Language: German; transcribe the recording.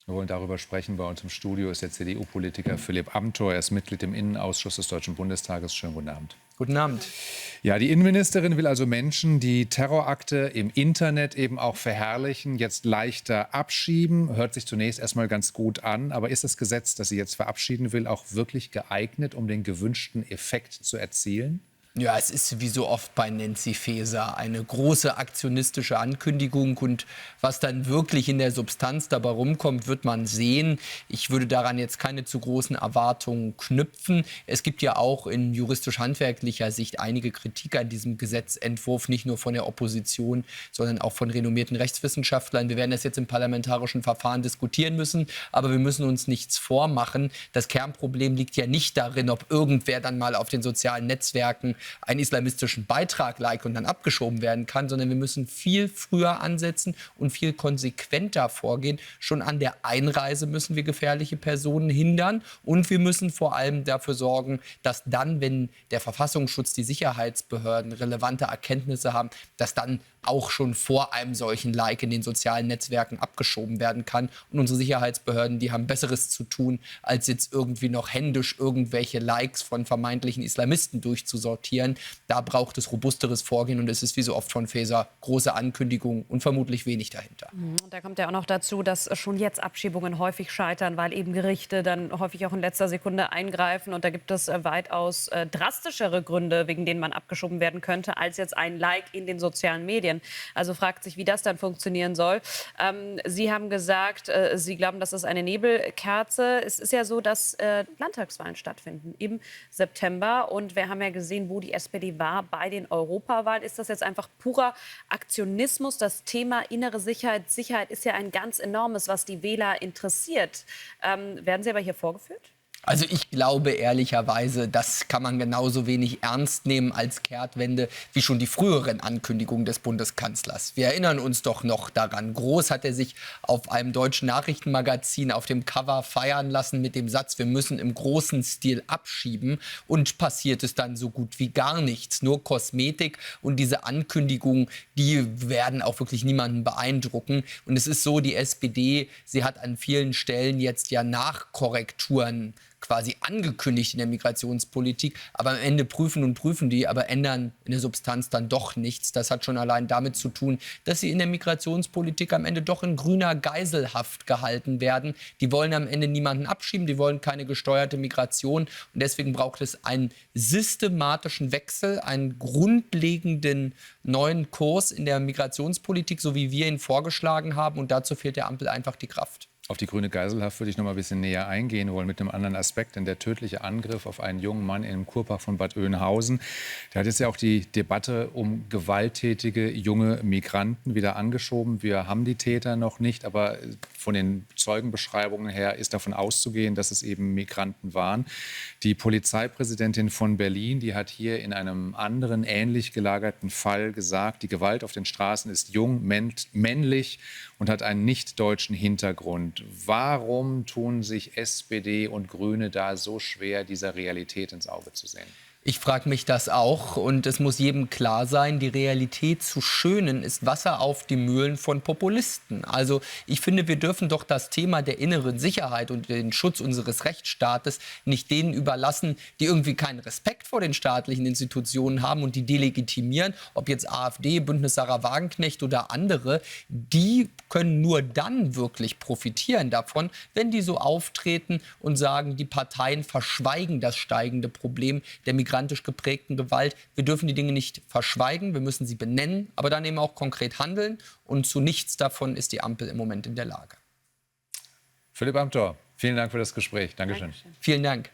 Wir wollen darüber sprechen. Bei uns im Studio ist der CDU-Politiker Philipp Amthor. Er ist Mitglied im Innenausschuss des Deutschen Bundestages. Schönen guten Abend. Guten Abend. Ja, die Innenministerin will also Menschen, die Terrorakte im Internet eben auch verherrlichen, jetzt leichter abschieben. Hört sich zunächst erstmal ganz gut an. Aber ist das Gesetz, das sie jetzt verabschieden will, auch wirklich geeignet, um den gewünschten Effekt zu erzielen? Ja, es ist wie so oft bei Nancy Faeser eine große aktionistische Ankündigung. Und was dann wirklich in der Substanz dabei rumkommt, wird man sehen. Ich würde daran jetzt keine zu großen Erwartungen knüpfen. Es gibt ja auch in juristisch-handwerklicher Sicht einige Kritik an diesem Gesetzentwurf, nicht nur von der Opposition, sondern auch von renommierten Rechtswissenschaftlern. Wir werden das jetzt im parlamentarischen Verfahren diskutieren müssen, aber wir müssen uns nichts vormachen. Das Kernproblem liegt ja nicht darin, ob irgendwer dann mal auf den sozialen Netzwerken einen islamistischen Beitrag liked und dann abgeschoben werden kann, sondern wir müssen viel früher ansetzen und viel konsequenter vorgehen. Schon an der Einreise müssen wir gefährliche Personen hindern und wir müssen vor allem dafür sorgen, dass dann, wenn der Verfassungsschutz, die Sicherheitsbehörden relevante Erkenntnisse haben, dass dann auch schon vor einem solchen Like in den sozialen Netzwerken abgeschoben werden kann. Und unsere Sicherheitsbehörden, die haben Besseres zu tun, als jetzt irgendwie noch händisch irgendwelche Likes von vermeintlichen Islamisten durchzusortieren. Da braucht es robusteres Vorgehen und es ist wie so oft von Faeser große Ankündigungen und vermutlich wenig dahinter. Und da kommt ja auch noch dazu, dass schon jetzt Abschiebungen häufig scheitern, weil eben Gerichte dann häufig auch in letzter Sekunde eingreifen. Und da gibt es weitaus drastischere Gründe, wegen denen man abgeschoben werden könnte, als jetzt ein Like in den sozialen Medien. Also fragt sich, wie das dann funktionieren soll. Sie haben gesagt, Sie glauben, das ist eine Nebelkerze. Es ist ja so, dass Landtagswahlen stattfinden im September. Und wir haben ja gesehen, wo die SPD war bei den Europawahlen. Ist das jetzt einfach purer Aktionismus? Das Thema innere Sicherheit, Sicherheit ist ja ein ganz enormes, was die Wähler interessiert. Werden Sie aber hier vorgeführt? Also ich glaube ehrlicherweise, das kann man genauso wenig ernst nehmen als Kehrtwende wie schon die früheren Ankündigungen des Bundeskanzlers. Wir erinnern uns doch noch daran. Groß hat er sich auf einem deutschen Nachrichtenmagazin auf dem Cover feiern lassen mit dem Satz, wir müssen im großen Stil abschieben. Und passiert es dann so gut wie gar nichts. Nur Kosmetik und diese Ankündigungen, die werden auch wirklich niemanden beeindrucken. Und es ist so, die SPD, sie hat an vielen Stellen jetzt ja Nachkorrekturen quasi angekündigt in der Migrationspolitik, aber am Ende prüfen die, aber ändern in der Substanz dann doch nichts. Das hat schon allein damit zu tun, dass sie in der Migrationspolitik am Ende doch in grüner Geiselhaft gehalten werden. Die wollen am Ende niemanden abschieben, die wollen keine gesteuerte Migration und deswegen braucht es einen systematischen Wechsel, einen grundlegenden neuen Kurs in der Migrationspolitik, so wie wir ihn vorgeschlagen haben und dazu fehlt der Ampel einfach die Kraft. Auf die grüne Geiselhaft würde ich noch mal ein bisschen näher eingehen wollen mit einem anderen Aspekt. Denn der tödliche Angriff auf einen jungen Mann im Kurpark von Bad Oeynhausen, der hat jetzt ja auch die Debatte um gewalttätige junge Migranten wieder angeschoben. Wir haben die Täter noch nicht, aber von den Zeugenbeschreibungen her ist davon auszugehen, dass es eben Migranten waren. Die Polizeipräsidentin von Berlin, die hat hier in einem anderen ähnlich gelagerten Fall gesagt, die Gewalt auf den Straßen ist jung, männlich und hat einen nicht-deutschen Hintergrund. Warum tun sich SPD und Grüne da so schwer, dieser Realität ins Auge zu sehen? Ich frage mich das auch und es muss jedem klar sein, die Realität zu schönen ist Wasser auf die Mühlen von Populisten. Also ich finde, wir dürfen doch das Thema der inneren Sicherheit und den Schutz unseres Rechtsstaates nicht denen überlassen, die irgendwie keinen Respekt vor den staatlichen Institutionen haben und die delegitimieren, ob jetzt AfD, Bündnis Sarah Wagenknecht oder andere, die können nur dann wirklich profitieren davon, wenn die so auftreten und sagen, die Parteien verschweigen das steigende Problem der migrantisch geprägten Gewalt. Wir dürfen die Dinge nicht verschweigen, wir müssen sie benennen, aber dann eben auch konkret handeln. Und zu nichts davon ist die Ampel im Moment in der Lage. Philipp Amthor, vielen Dank für das Gespräch. Dankeschön. Vielen Dank.